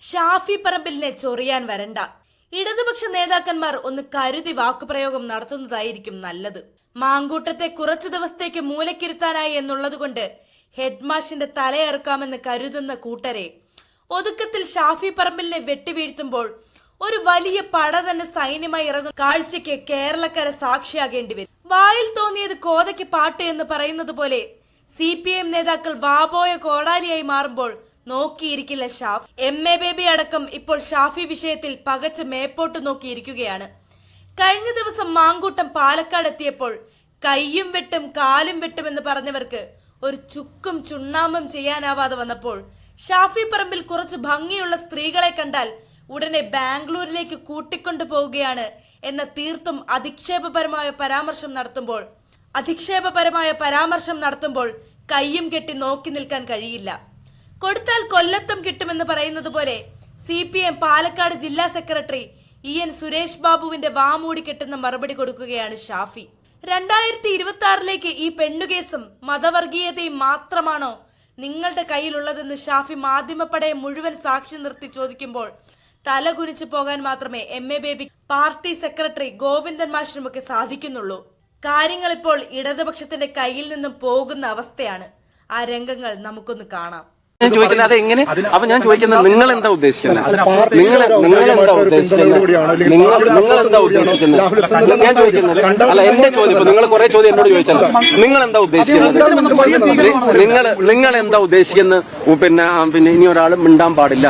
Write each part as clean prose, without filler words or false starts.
ഷാഫി പറമ്പിലിനെ ചൊറിയാൻ വരണ്ട. ഇടതുപക്ഷ നേതാക്കന്മാർ ഒന്ന് കരുതി വാക്കുപ്രയോഗം നടത്തുന്നതായിരിക്കും നല്ലത്. മാങ്കൂട്ടത്തെ കുറച്ചു ദിവസത്തേക്ക് മൂലക്കിരുത്താനായി എന്നുള്ളതുകൊണ്ട് ഹെഡ്മാഷിന്റെ തലയറുക്കാമെന്ന് കരുതുന്ന കൂട്ടരെ ഒതുക്കത്തിൽ ഷാഫി പറമ്പിലിനെ വെട്ടിവീഴ്ത്തുമ്പോൾ ഒരു വലിയ പട തന്നെ സൈന്യമായി ഇറങ്ങുന്ന കാഴ്ചയ്ക്ക് കേരളക്കര സാക്ഷിയാകേണ്ടി വരും. വായിൽ തോന്നിയത് കോതയ്ക്ക് പാട്ട് എന്ന് പറയുന്നത് പോലെ CPM നേതാക്കൾ വാപോയ കോടാലിയായി മാറുമ്പോൾ നോക്കിയിരിക്കില്ല ഷാഫി. MA ബേബി അടക്കം ഇപ്പോൾ ഷാഫി വിഷയത്തിൽ പകച്ച് മേപ്പോട്ട് നോക്കിയിരിക്കുകയാണ്. കഴിഞ്ഞ ദിവസം മാങ്കൂട്ടം പാലക്കാട് എത്തിയപ്പോൾ കയ്യും വെട്ടും കാലും വെട്ടുമെന്ന് പറഞ്ഞവർക്ക് ഒരു ചുക്കും ചുണ്ണാമ്പും ചെയ്യാനാവാതെ വന്നപ്പോൾ ഷാഫി പറമ്പിൽ കുറച്ച് ഭംഗിയുള്ള സ്ത്രീകളെ കണ്ടാൽ ഉടനെ ബാംഗ്ലൂരിലേക്ക് കൂട്ടിക്കൊണ്ടു പോവുകയാണ് എന്ന തീർത്തും അധിക്ഷേപപരമായ പരാമർശം നടത്തുമ്പോൾ കയ്യും കെട്ടി നോക്കി നിൽക്കാൻ കഴിയില്ല. കൊടുത്താൽ കൊല്ലത്തും കിട്ടുമെന്ന് പറയുന്നത് പോലെ CPM പാലക്കാട് ജില്ലാ സെക്രട്ടറി EN സുരേഷ് ബാബുവിന്റെ വാമൂടി കെട്ടുന്ന മറുപടി കൊടുക്കുകയാണ് ഷാഫി. 2026 ഈ പെണ്ണുകേസും മതവർഗീയതയും മാത്രമാണോ നിങ്ങളുടെ കയ്യിലുള്ളതെന്ന് ഷാഫി മാധ്യമപ്പടയെ മുഴുവൻ സാക്ഷി നിർത്തി ചോദിക്കുമ്പോൾ തലകുനിച്ചു പോകാൻ മാത്രമേ MA Baby party secretary Govindan മാഷിനുമൊക്കെ സാധിക്കുന്നുള്ളൂ. കാര്യങ്ങൾ ഇപ്പോൾ ഇടതുപക്ഷത്തിന്റെ കയ്യിൽ നിന്നും പോകുന്ന അവസ്ഥയാണ്. ആ രംഗങ്ങൾ നമുക്കൊന്ന് കാണാം. ഞാൻ ചോദിക്കുന്നത് അതെങ്ങനെ? അപ്പൊ ഞാൻ ചോദിക്കുന്നത് നിങ്ങൾ എന്താ ഉദ്ദേശിക്കുന്നത്? നിങ്ങൾ എന്താ ഉദ്ദേശിക്കുന്നത്? ഞാൻ ചോദിക്കുന്നത് അല്ല, എന്റെ ചോദ്യം നിങ്ങൾ കുറെ ചോദ്യം എന്നോട് ചോദിച്ചല്ലോ. നിങ്ങൾ എന്താ ഉദ്ദേശിക്കുന്നത്? നിങ്ങൾ എന്താ ഉദ്ദേശിക്കുന്നത്? പിന്നെ ഇനി ഒരാളും മിണ്ടാൻ പാടില്ല,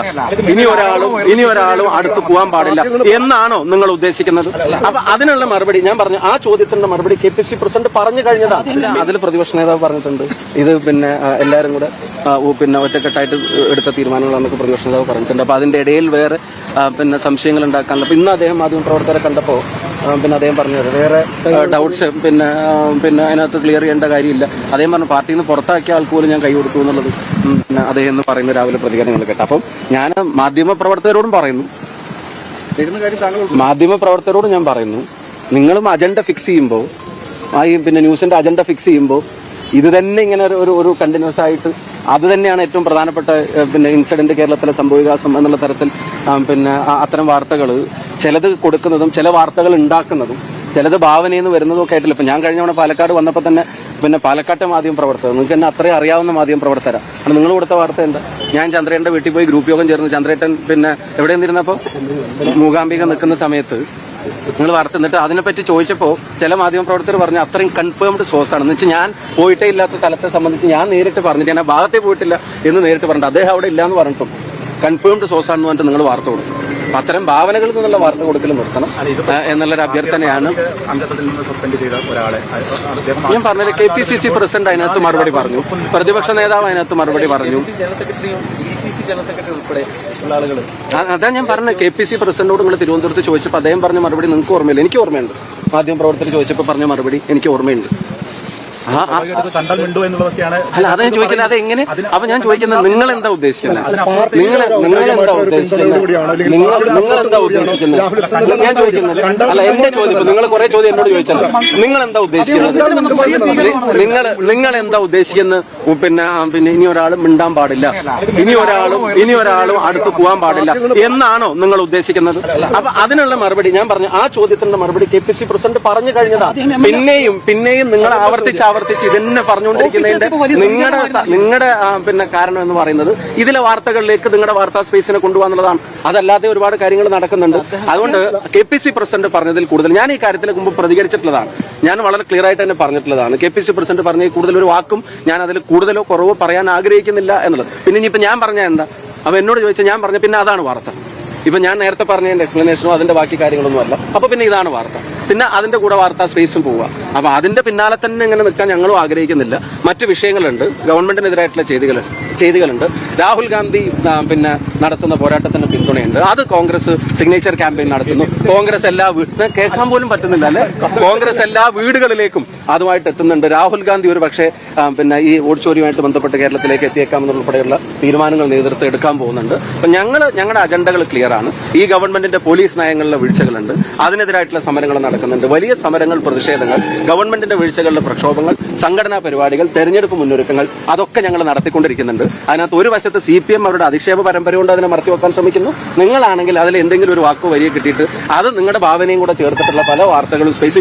ഇനി ഒരാളും അടുത്ത് പോകാൻ പാടില്ല എന്നാണോ നിങ്ങൾ ഉദ്ദേശിക്കുന്നത്? അപ്പൊ അതിനുള്ള മറുപടി ഞാൻ പറഞ്ഞു. ആ ചോദ്യത്തിന്റെ മറുപടി KPC പ്രസിഡന്റ് പറഞ്ഞു കഴിഞ്ഞതാ. അതിൽ പ്രതിപക്ഷ നേതാവ് പറഞ്ഞിട്ടുണ്ട് ഇത് പിന്നെ എല്ലാരും കൂടെ ഒറ്റക്കെട്ടായിട്ട് എടുത്ത തീരുമാനങ്ങളാണെന്നൊക്കെ പ്രതിപക്ഷ നേതാവ് പറഞ്ഞിട്ടുണ്ട്. അപ്പൊ അതിന്റെ ഇടയിൽ വേറെ സംശയങ്ങൾ ഉണ്ടാക്കാനുള്ള ഇന്ന് അദ്ദേഹം മാധ്യമപ്രവർത്തകരെ കണ്ടപ്പോൾ അദ്ദേഹം പറഞ്ഞത് വേറെ ഡൗട്ട്സ് അതിനകത്ത് ക്ലിയർ ചെയ്യേണ്ട കാര്യമില്ല. അദ്ദേഹം പറഞ്ഞു പാർട്ടിയിൽ നിന്ന് പുറത്താക്കിയ ആൾക്ക് പോലും ഞാൻ കൈ കൊടുത്തു എന്നുള്ളത് അദ്ദേഹം എന്ന് പറയുന്ന രാവിലെ പ്രതികരണങ്ങൾ കേട്ടു. അപ്പം ഞാൻ മാധ്യമപ്രവർത്തകരോടും പറയുന്നു, ഞാൻ പറയുന്നു, നിങ്ങളും അജണ്ട ഫിക്സ് ചെയ്യുമ്പോൾ ന്യൂസിന്റെ അജണ്ട ഫിക്സ് ചെയ്യുമ്പോൾ ഇത് തന്നെ ഇങ്ങനെ ഒരു കണ്ടിന്യൂസ് ആയിട്ട് അത് തന്നെയാണ് ഏറ്റവും പ്രധാനപ്പെട്ട ഇൻസിഡന്റ് കേരളത്തിലെ സംഭവവികാസം എന്നുള്ള തരത്തിൽ അത്തരം വാർത്തകൾ ചിലത് കൊടുക്കുന്നതും ചില വാർത്തകൾ ഉണ്ടാക്കുന്നതും ചിലത് ഭാവനയിൽ നിന്ന് വരുന്നതും ഒക്കെ ആയിട്ടില്ല. ഇപ്പൊ ഞാൻ കഴിഞ്ഞ തവണ പാലക്കാട് വന്നപ്പോൾ തന്നെ പാലക്കാട്ടെ മാധ്യമ പ്രവർത്തകർ, നിങ്ങൾക്ക് തന്നെ അത്രയും അറിയാവുന്ന മാധ്യമ പ്രവർത്തകരാണ്. കാരണം നിങ്ങൾ കൊടുത്ത വാർത്ത എന്താ? ഞാൻ ചന്ദ്രേട്ടന്റെ വീട്ടിൽ പോയി ഗ്രൂപ്പ് യോഗം ചേർന്ന് ചന്ദ്രേട്ടൻ എവിടെ നിന്നിരുന്നപ്പോ മൂകാംബിക നിൽക്കുന്ന സമയത്ത് നിങ്ങൾ വാർത്ത എന്നിട്ട് അതിനെപ്പറ്റി ചോദിച്ചപ്പോൾ ചില മാധ്യമപ്രവർത്തകർ പറഞ്ഞു അത്രയും കൺഫേംഡ് സോഴ്സ് ആണെന്ന് വെച്ചാൽ ഞാൻ പോയിട്ടേ ഇല്ലാത്ത സ്ഥലത്തെ സംബന്ധിച്ച് ഞാൻ നേരിട്ട് പറഞ്ഞിട്ട് ഞാൻ ആ ഭാഗത്തേ പോയിട്ടില്ല എന്ന് നേരിട്ട് പറഞ്ഞിട്ട് അദ്ദേഹം അവിടെ ഇല്ല എന്ന് പറഞ്ഞിട്ടും കൺഫേംഡ് സോഴ്സ് ആണെന്ന് പറഞ്ഞിട്ട് നിങ്ങൾ വാർത്ത കൊടുക്കും. അപ്പൊ അത്തരം ഭാവനകളിൽ നിന്നുള്ള വാർത്ത കൊടുക്കൽ നിർത്തണം എന്നുള്ളൊരു അഭ്യർത്ഥനയാണ് ഞാൻ പറഞ്ഞത്. KPCC പ്രസിഡന്റ് അതിനകത്ത് മറുപടി പറഞ്ഞു, പ്രതിപക്ഷ നേതാവ് അതിനകത്ത് മറുപടി പറഞ്ഞു. അതാ ഞാൻ പറഞ്ഞത്. KPC പ്രസിഡന്റിനോട് നിങ്ങൾ തിരുവനന്തപുരത്ത് ചോദിച്ചപ്പോൾ അദ്ദേഹം പറഞ്ഞ മറുപടി നിങ്ങൾക്ക് ഓർമ്മയില്ല, എനിക്ക് ഓർമ്മയുണ്ട്. മാധ്യമപ്രവർത്തകർ ചോദിച്ചപ്പോൾ പറഞ്ഞ മറുപടി എനിക്ക് ഓർമ്മയുണ്ട്. അല്ല, അതാ ഞാൻ ചോദിക്കുന്നത് അതെങ്ങനെ? അപ്പൊ ഞാൻ ചോദിക്കുന്നത് നിങ്ങൾ എന്താ ഉദ്ദേശിക്കുന്നത്? നിങ്ങൾ എന്താ ഉദ്ദേശിക്കുന്നത്? ഞാൻ ചോദിക്കുന്നത് അല്ല, എന്റെ ചോദ്യം നിങ്ങൾ കുറെ ചോദ്യം എന്നോട് ചോദിച്ചല്ലോ. നിങ്ങൾ എന്താ ഉദ്ദേശിക്കുന്നത്? നിങ്ങൾ എന്താ ഉദ്ദേശിക്കുന്നത്? ഇനി ഒരാളും മിണ്ടാൻ പാടില്ല, ഇനി ഒരാളും അടുത്ത് പോകാൻ പാടില്ല എന്നാണോ നിങ്ങൾ ഉദ്ദേശിക്കുന്നത്? അപ്പൊ അതിനുള്ള മറുപടി ഞാൻ പറഞ്ഞു. ആ ചോദ്യത്തിന്റെ മറുപടി KPC പ്രസിഡന്റ് പറഞ്ഞു കഴിഞ്ഞതാ. പിന്നെയും നിങ്ങൾ ആവർത്തിച്ച് ഇതന്നെ പറഞ്ഞുകൊണ്ടിരിക്കുന്നതിന്റെ നിങ്ങളുടെ കാരണം എന്ന് പറയുന്നത് ഇതിലെ വാർത്തകളിലേക്ക് നിങ്ങളുടെ വാർത്താ സ്പേസിനെ കൊണ്ടുപോകാന്നുള്ളതാണ്. അതല്ലാതെ ഒരുപാട് കാര്യങ്ങൾ നടക്കുന്നുണ്ട്. അതുകൊണ്ട് KPC പ്രസിഡന്റ് പറഞ്ഞതിൽ കൂടുതൽ ഞാൻ ഈ കാര്യത്തിലേക്ക് മുമ്പ് പ്രതികരിച്ചിട്ടുള്ളതാണ്. ഞാൻ വളരെ ക്ലിയർ ആയിട്ട് തന്നെ പറഞ്ഞിട്ടുള്ളതാണ്. KPC പ്രസിഡന്റ് പറഞ്ഞ കൂടുതൽ ഒരു വാക്കും ഞാൻ അതിൽ കൂടുതലോ കുറവോ പറയാൻ ആഗ്രഹിക്കുന്നില്ല എന്നുള്ളത്. പിന്നെ ഇനിയിപ്പോ ഞാൻ പറഞ്ഞ എന്താ? അപ്പൊ എന്നോട് ചോദിച്ചാൽ ഞാൻ പറഞ്ഞ പിന്നെ അതാണ് വാർത്ത. ഇപ്പൊ ഞാൻ നേരത്തെ പറഞ്ഞതിന്റെ എക്സ്പ്ലനേഷനോ അതിന്റെ ബാക്കി കാര്യങ്ങളൊന്നും അല്ല. അപ്പൊ പിന്നെ ഇതാണ് വാർത്ത. പിന്നെ അതിന്റെ കൂടെ വാർത്താ സ്പേസും പോവുക. അപ്പൊ അതിന്റെ പിന്നാലെ തന്നെ ഇങ്ങനെ നിൽക്കാൻ ഞങ്ങളും ആഗ്രഹിക്കുന്നില്ല. മറ്റു വിഷയങ്ങളുണ്ട്, ഗവൺമെന്റിനെതിരായിട്ടുള്ള ചെയ്തികളുണ്ട്. രാഹുൽ ഗാന്ധി നടത്തുന്ന പോരാട്ടത്തിന് പിന്തുണയുണ്ട്. അത് കോൺഗ്രസ് സിഗ്നേച്ചർ ക്യാമ്പയിൻ നടത്തുന്നു. കോൺഗ്രസ് കേൾക്കാൻ പോലും പറ്റുന്നില്ല അല്ലെ? കോൺഗ്രസ് എല്ലാ വീടുകളിലേക്കും അതുമായിട്ട് എത്തുന്നുണ്ട്. രാഹുൽ ഗാന്ധി ഒരു പക്ഷേ ഈ ഓഡിറ്റോറിയവുമായിട്ട് ബന്ധപ്പെട്ട് കേരളത്തിലേക്ക് എത്തിയേക്കാമെന്നുൾപ്പെടെയുള്ള തീരുമാനങ്ങൾ നേതൃത്വം എടുക്കാൻ പോകുന്നുണ്ട്. അപ്പൊ ഞങ്ങളുടെ അജണ്ടകൾ ക്ലിയർ ആണ്. ഈ ഗവൺമെന്റിന്റെ പോലീസ് നയങ്ങളിലെ വീഴ്ചകളുണ്ട്, അതിനെതിരായിട്ടുള്ള സമരങ്ങൾ നടക്കും. നടക്കുന്നുണ്ട്. വലിയ സമരങ്ങൾ, പ്രതിഷേധങ്ങൾ, ഗവൺമെന്റിന്റെ വീഴ്ചകളുടെ പ്രക്ഷോഭങ്ങൾ, സംഘടനാ പരിപാടികൾ, തെരഞ്ഞെടുപ്പ് മുന്നൊരുക്കങ്ങൾ, അതൊക്കെ ഞങ്ങൾ നടത്തിക്കൊണ്ടിരിക്കുന്നുണ്ട്. അതിനകത്ത് ഒരു വശത്ത് CPM അവരുടെ അധിക്ഷേപ പരമ്പര കൊണ്ട് അതിനെ മറച്ചു വെക്കാൻ ശ്രമിക്കുന്നു. നിങ്ങളാണെങ്കിൽ അതിൽ എന്തെങ്കിലും ഒരു വാക്കോ വരിയോ കിട്ടിയിട്ട് അത് നിങ്ങളുടെ ഭാവനയും കൂടെ ചേർത്തിട്ടുള്ള പല വാർത്തകളും സ്പേസ്